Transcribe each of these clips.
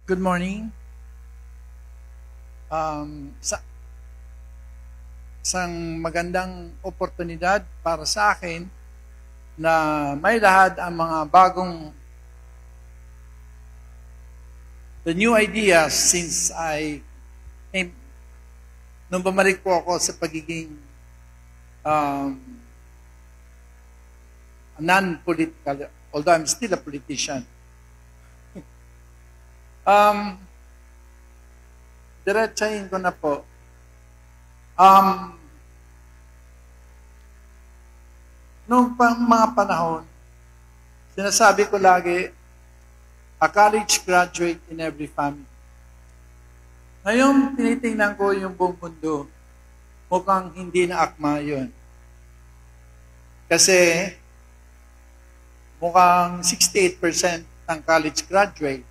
Good morning. Sa isang magandang oportunidad para sa akin na may lahad ang mga bagong the new ideas since I came nung bumalik po ako sa pagiging non-political, although I'm still a politician. Diretsahin ko na po. Noong mga panahon, sinasabi ko lagi, a college graduate in every family. Ngayon, tinitingnan ko yung buong mundo, mukhang hindi na akma yun. Kasi, mukhang 68% ng college graduate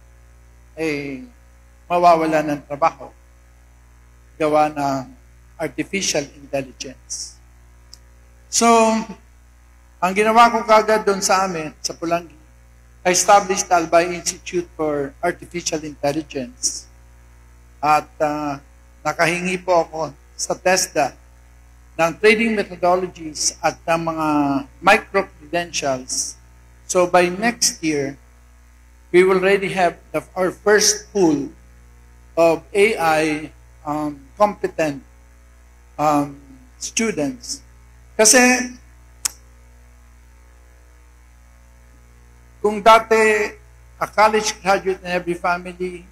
mawawala ng trabaho gawa ng artificial intelligence. So, ang ginawa ko kagad doon sa amin, sa Pulangi, I established the Albay Institute for Artificial Intelligence. At nakahingi po ako sa TESDA ng trading methodologies at ng mga micro-credentials. So by next year, we will already have our first pool of AI competent students. Kasi kung dati a college graduate in every family,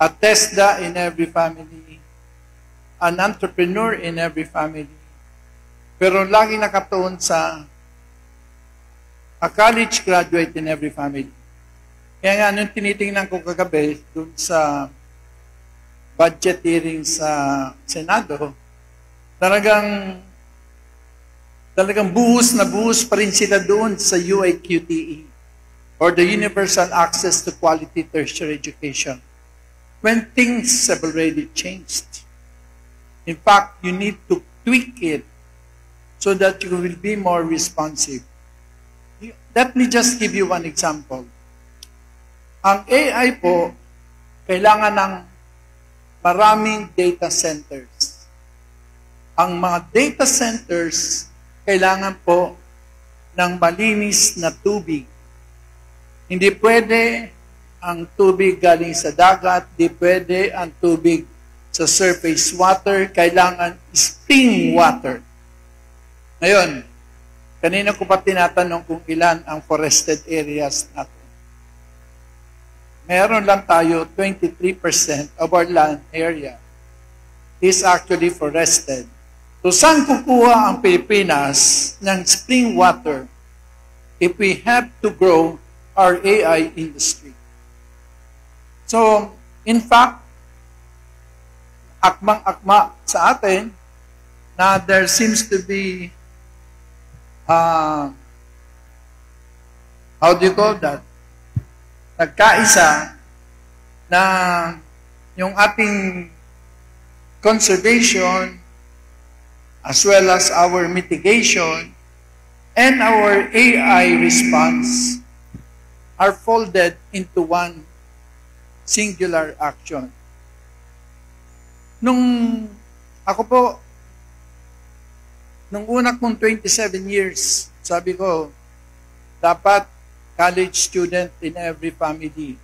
a TESDA in every family, an entrepreneur in every family, pero lagi nakatuon sa a college graduate in every family. Kaya nga, nung tinitingnan ko kagabi dun sa budget hearing sa Senado, talagang buhos na buhos pa rin sila doon sa UIQTE or the Universal Access to Quality Tertiary Education when things have already changed. In fact, you need to tweak it so that you will be more responsive. Let me just give you one example. Ang AI po, kailangan ng maraming data centers. Ang mga data centers, kailangan po ng malinis na tubig. Hindi pwede ang tubig galing sa dagat, hindi pwede ang tubig sa surface water, kailangan spring water. Ngayon, kanina ko pa tinatanong kung ilan ang forested areas natin. Meron lang tayo 23% of our land area is actually forested. So saan kukuha ang Pilipinas ng spring water if we have to grow our AI industry? So, in fact, akmang-akma sa atin na there seems to be how do you call that? Nagkaisa na yung ating conservation as well as our mitigation and our AI response are folded into one singular action. Nung una kong 27 years, sabi ko, dapat college student in every family.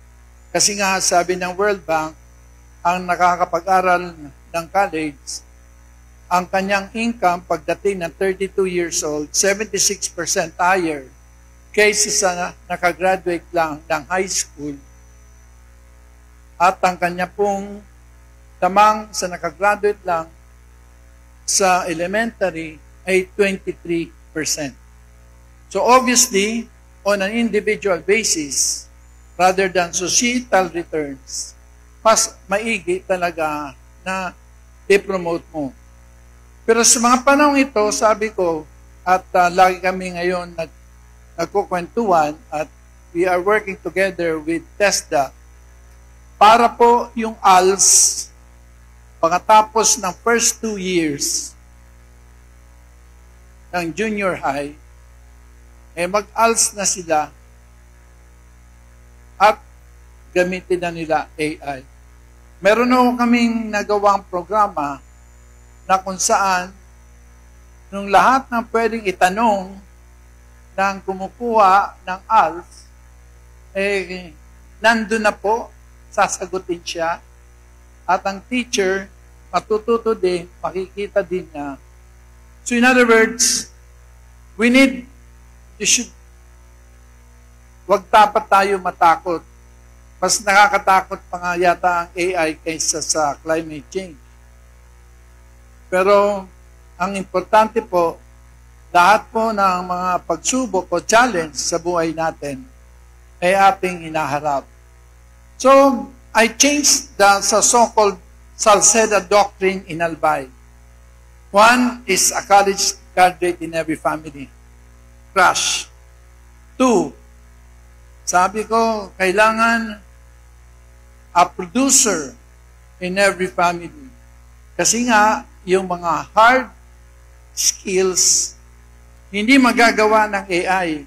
Kasi nga, sabi ng World Bank, ang nakakapag-aral ng college, ang kanyang income pagdating ng 32 years old, 76% higher kaysa sa nakagraduate lang ng high school. At ang kanya pong tamang sa nakagraduate lang sa elementary ay 23%. So obviously, on an individual basis, rather than societal returns, mas maigi talaga na i-promote mo. Pero sa mga panahon ito, sabi ko, at lagi kami ngayon nagkukwentuhan at we are working together with TESDA para po yung ALS, pagkatapos ng first 2 years ng junior high, mag-ALS na sila at gamitin na nila AI. Meron na kaming nagawang programa na kung saan nung lahat ng pwedeng itanong ng kumukuha ng ALF, nandun na po, sasagutin siya. At ang teacher, matututo din, makikita din na. So in other words, wag dapat tayo matakot. Mas nakakatakot pa nga yata ang AI kaysa sa climate change. Pero ang importante po, lahat po ng mga pagsubok o challenge sa buhay natin ay ating hinaharap. So, I changed the so-called Salceda doctrine in Albay. One is a college graduate in every family. Crush. Two, sabi ko, kailangan a producer in every family. Kasi nga, yung mga hard skills, hindi magagawa ng AI.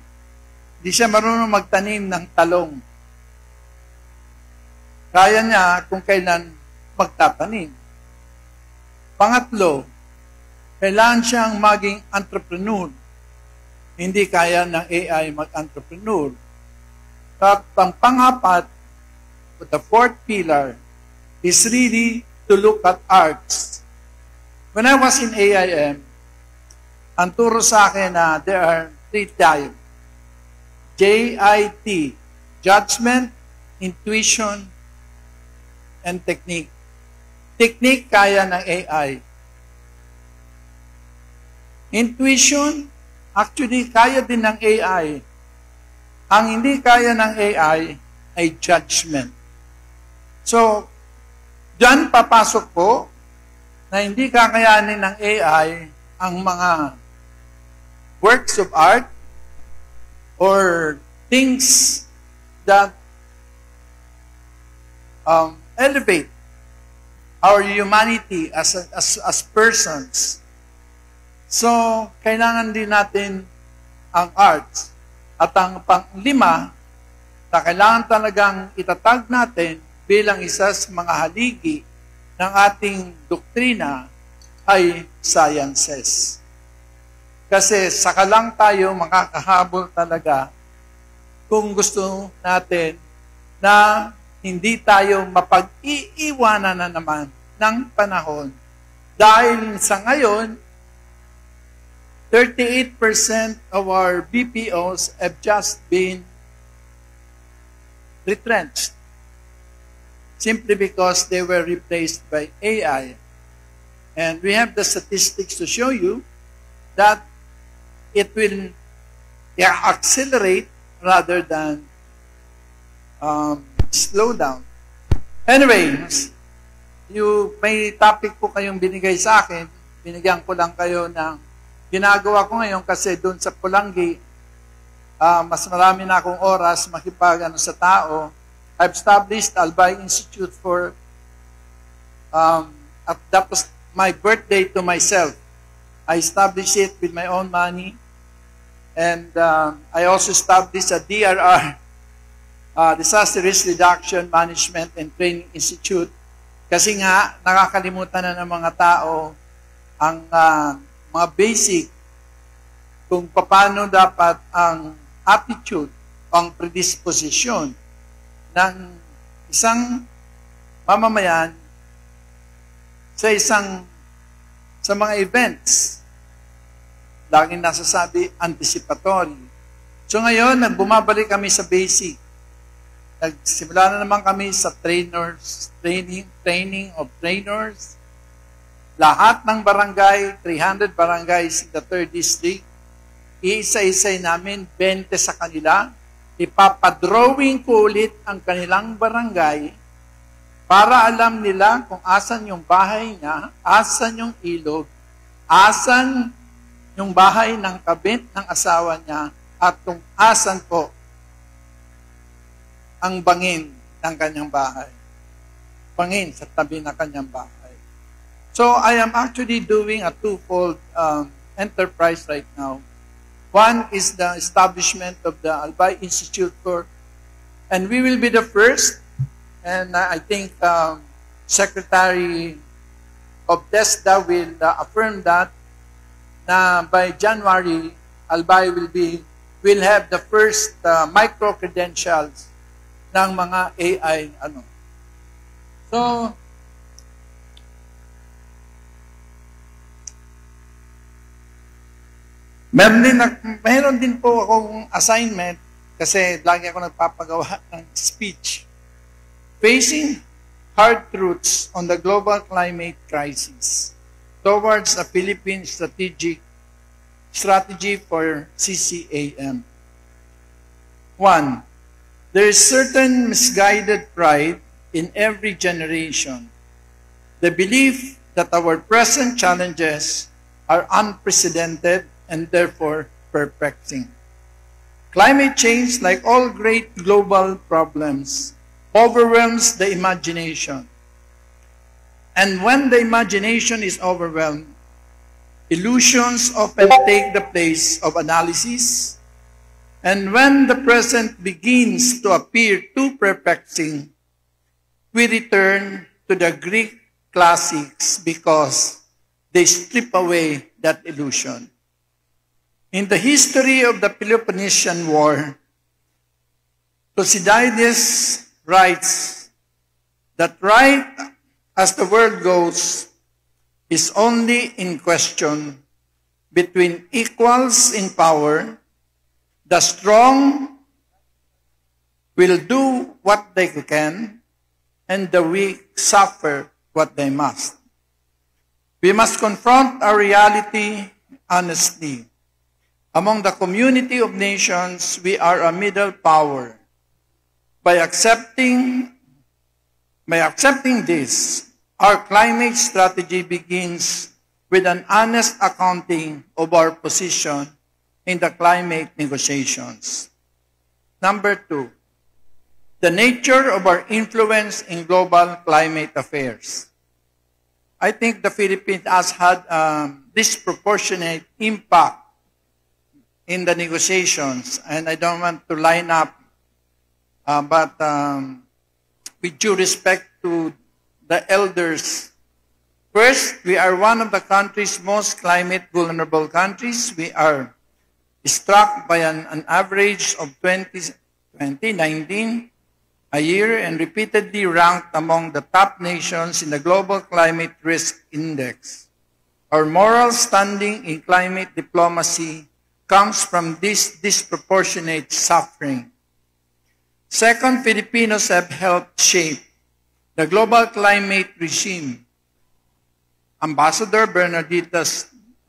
Hindi siya marunong magtanim ng talong. Kaya niya kung kailan magtatanim. Pangatlo, kailangan siyang maging entrepreneur. Hindi kaya ng AI mag-entrepreneur. At ang pangapat, the fourth pillar, is really to look at arts. When I was in AIM, ang turo sa akin na there are 3 types. JIT, judgment, intuition, and technique. Technique kaya ng AI. Intuition, actually kaya din ng AI. Ang hindi kaya ng AI ay judgment. So, dyan papasok po na hindi kakayanin ng AI ang mga works of art or things that elevate our humanity as persons. So, kailangan din natin ang arts. At ang panglima, na kailangan talagang itatag natin bilang isa sa mga haligi ng ating doktrina ay sciences. Kasi saka lang tayo makakahabol talaga kung gusto natin na hindi tayo mapag-iiwanan na naman ng panahon. Dahil sa ngayon, 38% of our BPOs have just been retrenched simply because they were replaced by AI. And we have the statistics to show you that it will accelerate rather than slow down. Anyways, may topic po kayong binigay sa akin. Binigyan ko lang kayo ng ginagawa ko ngayon kasi doon sa Pulangi, mas marami na akong oras makipag sa tao. I've established Albay Institute for, at that was my birthday to myself. I established it with my own money. And I also established a DRR, Disaster Risk Reduction Management and Training Institute. Kasi nga, nakakalimutan na ng mga tao ang mga basic kung paano dapat ang attitude, ang predisposition ng isang mamamayan sa mga events. Laging nasasabi, anticipatory. So ngayon, bumabalik kami sa basic. Nagsimula na naman kami sa training of trainers. Lahat ng barangay, 300 barangays in the 3rd district, iisa-isay namin, 20 sa kanila. Ipapadrawing ko ulit ang kanilang barangay para alam nila kung asan yung bahay niya, asan yung ilog, asan yung bahay ng kabit ng asawa niya, at kung asan po ang bangin ng kanyang bahay. Bangin sa tabi ng kanyang bahay. So, I am actually doing a twofold enterprise right now. One is the establishment of the Albay Institute for, and we will be the first And I think Secretary of DESDA will affirm that na by January, Albay will have the first micro-credentials ng mga AI. So, meron din po akong assignment kasi lagi ako nagpapagawa ng speech. Facing hard truths on the global climate crisis towards a Philippine strategy for CCAM. 1. There is certain misguided pride in every generation. The belief that our present challenges are unprecedented and therefore perplexing. Climate change, like all great global problems, overwhelms the imagination. And when the imagination is overwhelmed, illusions often take the place of analysis. And when the present begins to appear too perplexing, we return to the Greek classics because they strip away that illusion. In the history of the Peloponnesian War, Thucydides writes that right as the world goes is only in question between equals in power. The strong will do what they can, and the weak suffer what they must. We must confront our reality honestly. Among the community of nations, we are a middle power. By accepting this, our climate strategy begins with an honest accounting of our position in the climate negotiations. Number 2, the nature of our influence in global climate affairs. I think the Philippines has had disproportionate impact in the negotiations, and I don't want to line up, but with due respect to the elders, first, we are one of the country's most climate vulnerable countries. We are struck by an average of 2019 a year and repeatedly ranked among the top nations in the Global Climate Risk Index. Our moral standing in climate diplomacy comes from this disproportionate suffering. Second, Filipinos have helped shape the global climate regime. Ambassador Bernardita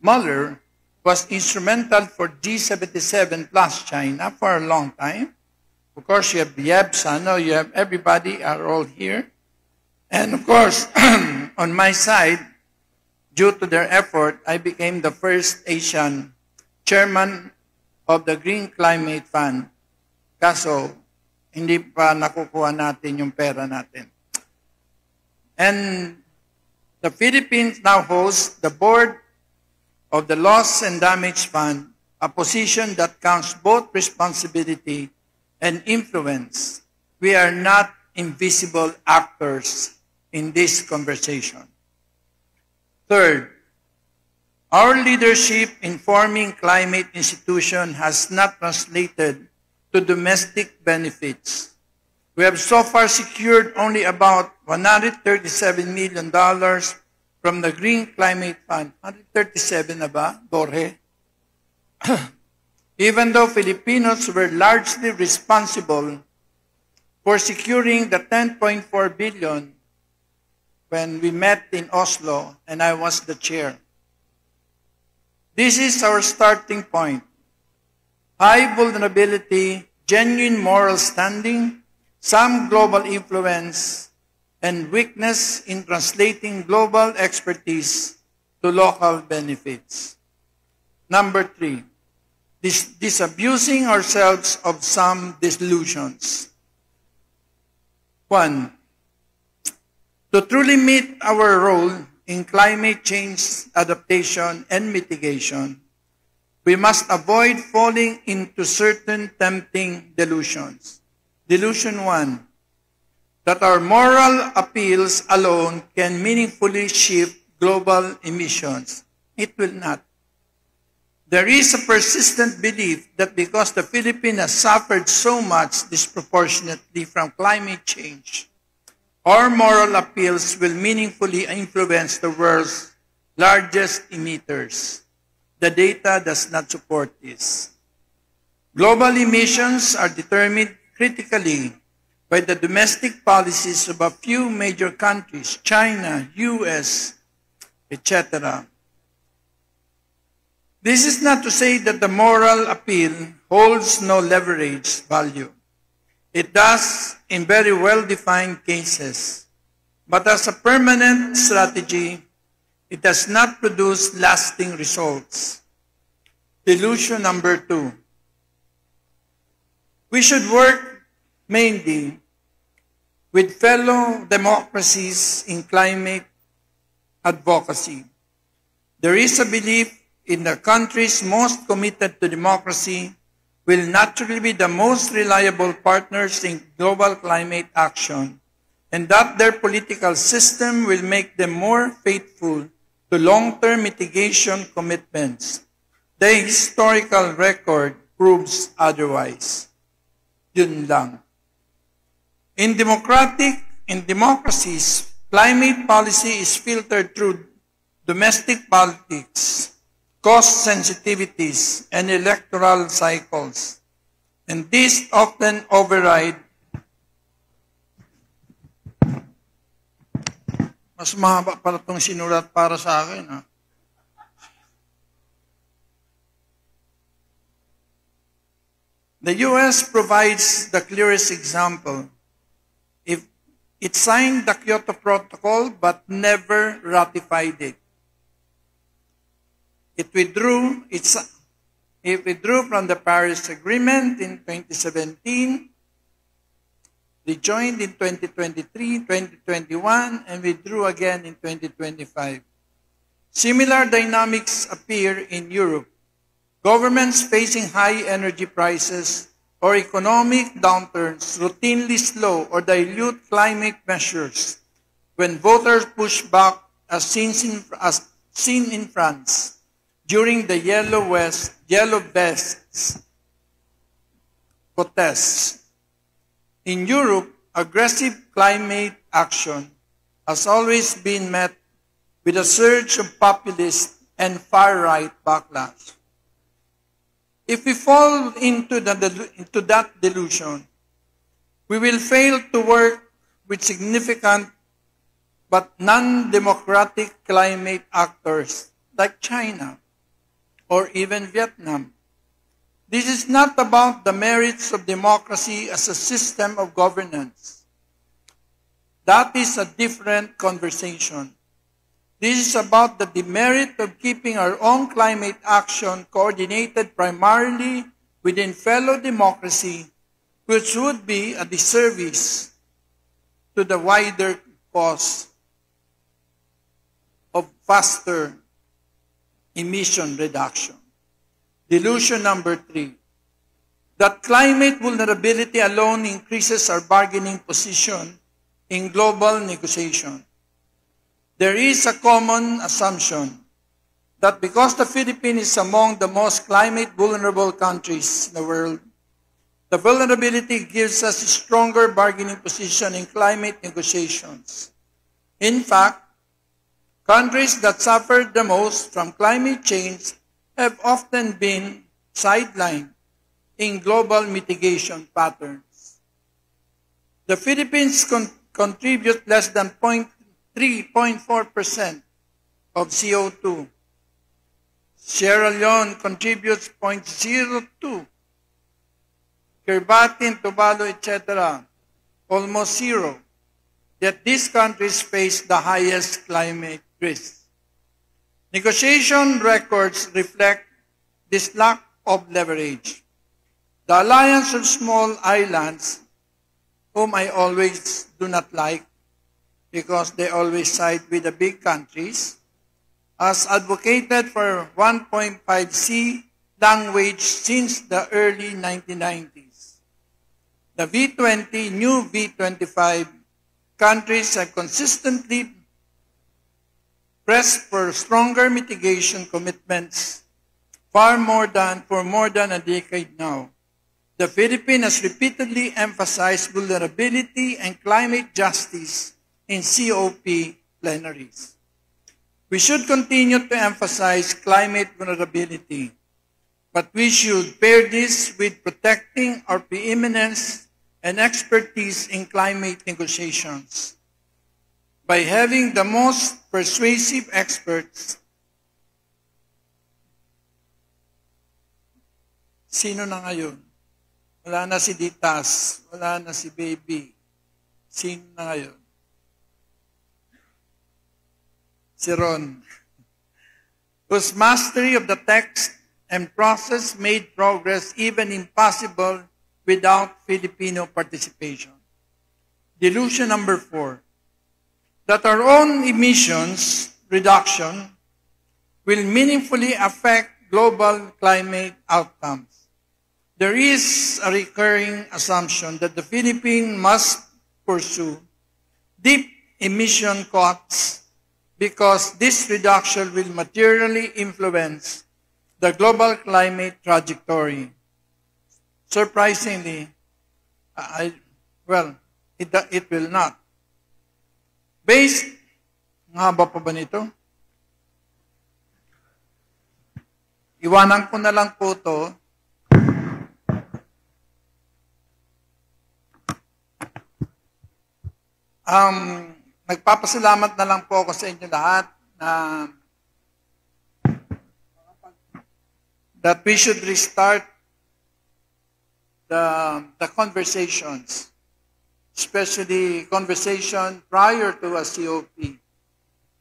Muller was instrumental for G77 plus China for a long time. Of course, you have Yeb Sano, you have everybody are all here. And of course, on my side, due to their effort, I became the first Asian chairman of the Green Climate Fund. Kaso, hindi pa nakukuha natin yung pera natin. And the Philippines now hosts the board of the Loss and Damage Fund, a position that counts both responsibility and influence. We are not invisible actors in this conversation. Third, our leadership in forming climate institutions has not translated to domestic benefits. We have so far secured only about $137 million from the Green Climate Fund. 137 na ba, Borge? Even though Filipinos were largely responsible for securing the $10.4 billion when we met in Oslo and I was the chair. This is our starting point. High vulnerability, genuine moral standing, some global influence, and weakness in translating global expertise to local benefits. Number 3, disabusing ourselves of some delusions. 1, to truly meet our role in climate change adaptation and mitigation, we must avoid falling into certain tempting delusions. Delusion 1, that our moral appeals alone can meaningfully shift global emissions. It will not. There is a persistent belief that because the Philippines has suffered so much disproportionately from climate change, our moral appeals will meaningfully influence the world's largest emitters. The data does not support this. Global emissions are determined critically by the domestic policies of a few major countries, China, US, etc. This is not to say that the moral appeal holds no leverage value. It does in very well-defined cases. But as a permanent strategy, it does not produce lasting results. Delusion number 2. We should work mainly with fellow democracies in climate advocacy. There is a belief in the countries most committed to democracy will naturally be the most reliable partners in global climate action, and that their political system will make them more faithful to long-term mitigation commitments. The historical record proves otherwise. Yun lang. In democracies, climate policy is filtered through domestic politics, cost sensitivities, and electoral cycles. And these often override. Mas mahaba pala itong sinulat para sa akin. Ha? The US provides the clearest example. If it signed the Kyoto Protocol but never ratified it. It withdrew from the Paris Agreement in 2017, rejoined in 2023, 2021, and withdrew again in 2025. Similar dynamics appear in Europe. Governments facing high energy prices or economic downturns routinely slow or dilute climate measures when voters push back, as seen in France during the Yellow Vests protests. In Europe, aggressive climate action has always been met with a surge of populist and far-right backlash. If we fall into that delusion, we will fail to work with significant but non-democratic climate actors like China or even Vietnam. This is not about the merits of democracy as a system of governance. That is a different conversation. This is about the demerit of keeping our own climate action coordinated primarily within fellow democracy, which would be a disservice to the wider cause of faster emission reduction. Delusion number 3, that climate vulnerability alone increases our bargaining position in global negotiation. There is a common assumption that because the Philippines is among the most climate vulnerable countries in the world, the vulnerability gives us a stronger bargaining position in climate negotiations. In fact, countries that suffered the most from climate change have often been sidelined in global mitigation patterns. The Philippines contribute less than 3.4% of CO2. Sierra Leone contributes 0.02%. Kiribati and Tuvalu, etc., almost zero. Yet these countries face the highest climate risk. Negotiation records reflect this lack of leverage. The alliance of small islands, whom I always do not like because they always side with the big countries, has advocated for 1.5C language since the early 1990s. The V20, new V25, countries have consistently pressed for stronger mitigation commitments for more than a decade now. The Philippines has repeatedly emphasized vulnerability and climate justice in COP plenaries. We should continue to emphasize climate vulnerability, but we should pair this with protecting our preeminence and expertise in climate negotiations. By having the most persuasive experts, sino na ngayon? Wala na si Ditas, wala na si Baby. Sino na ngayon? Si Ron, whose mastery of the text and process made progress even impossible without Filipino participation. Delusion number 4, that our own emissions reduction will meaningfully affect global climate outcomes. There is a recurring assumption that the Philippines must pursue deep emission cuts because this reduction will materially influence the global climate trajectory. Surprisingly, it will not. Based, ang haba pa ba nito? Iwanan ko na lang po ito. Nagpapasalamat na lang po ako sa inyo lahat na that we should restart the conversations, especially conversation prior to a COP,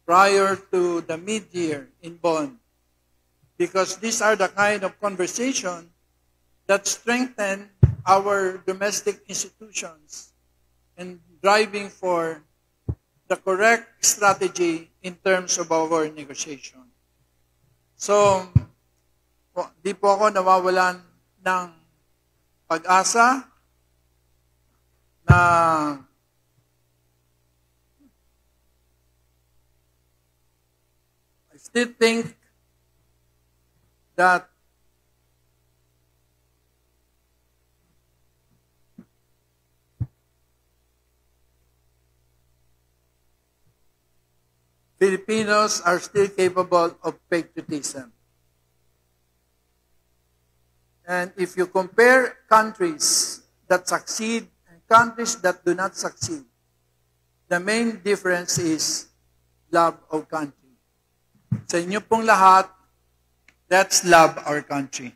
prior to the mid-year in Bonn, because these are the kind of conversation that strengthen our domestic institutions and driving for the correct strategy in terms of our negotiation. So, di po ako nawawalan ng pag-asa na I still think that Filipinos are still capable of patriotism. And if you compare countries that succeed and countries that do not succeed, the main difference is love of country. Sa inyo pong lahat, let's love our country.